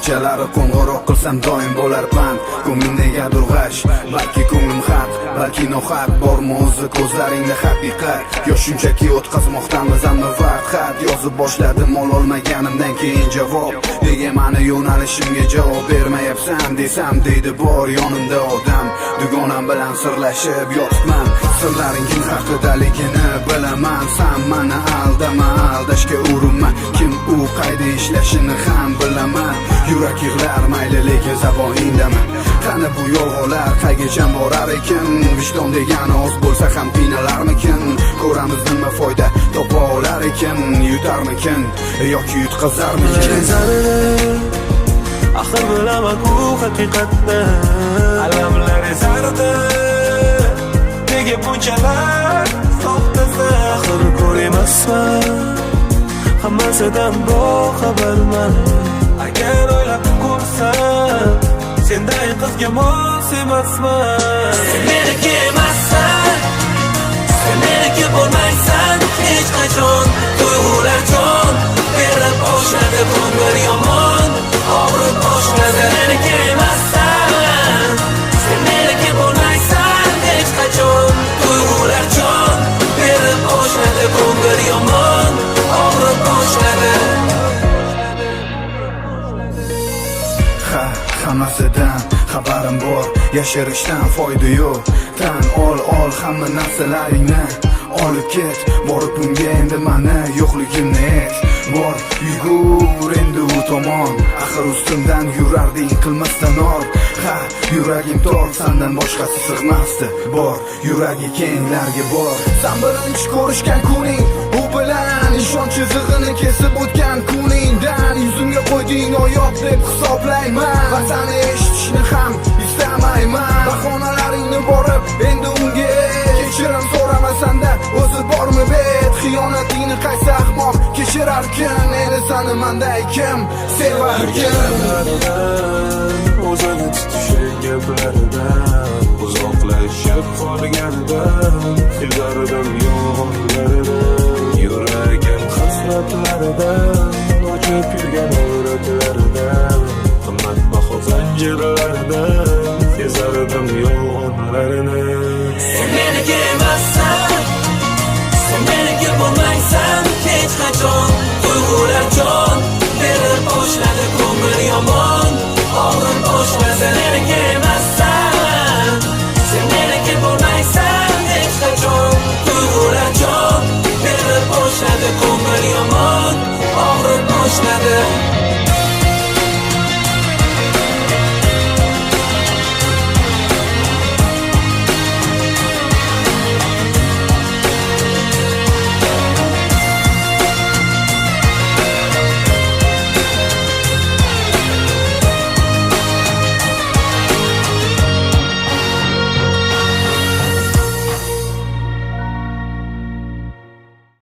kechalari qo'ng'iroq qilsam doim bo'lar pand. Ko'nglim negadir g'ash, balki ko'nglim haq, balki nohaq. Bormi o'zi ko'zlaringda haqiqat, yo shunchaki o'tkazmoqdamiz hamma vaqt. Xat yozib boshladim ololmaganimdan keyin javob. Nega mani yo'nalishimga javob bermayapsan desam, deydi bor yonimda odam. Dugonam bilan sirlashib yotibman, sirlaring kim haqidaligini bilaman. Sen mani aldama, aldashga urinma, kim u qayda ishlashini ham bilaman. Yurak yig'lar mayli lekin zabon indama. Qani bu yolg'onlar qaygacha borar ekan? Vijdon degani oz bo'lsa ham qiynalarmikin? Ko'ramiz nima foyda topa olar ekan? Yutarmikin yoki yutqazarmikin? Axir bilaman bu haqiqatni, alamlar ezardi. Nega bunchalar soxtasi? Axir ko'rmasman, hammasidan boxabarman. Agar o'ylab ko'rsam, senday qizga mos emasman. Sen meniki emassan, sen meniki bo'lmaysan hech qachon. Tuyg'ular jon berib boshladi, ko'ngil yomon og'rib boshladi. Sen meniki emassan, sen meniki bo'lmaysan hech qachon. Tuyg'ular jon berib boshladi, ko'ngil yomon og'rib boshladi. Hammasidan xabarim bor, yashirishdan foyda yo'q. Tan ol hamma narsalaringni, olib ket, borib bunga endi mani yo'qligimni ayt. Bor, yugur endi u tomon, axir ustimdan yurarding qilmasdan or. Yuragim tor, sandan boshqasi sig'masdi. Bor, yuragi kenglarga bor. Sen birinchi ko'rishgan kuning, u bilan ishonch chizig'ini kesib o'tgan kuningdan yuzimga qo'yding oyoq deb hisoblayman. Va seni eshitishni ham istamayman. Bahonalaringni borib endi unga kechirim so'ramasanda o'zi bormi bet? Xiyonatingni qaysi ahmoq kechirarkin? Endi seni manday kim sevarkin? O'zini tutishi gaplaridan uzoqlashib qolganidan yuzlaridan yolg'onlaridan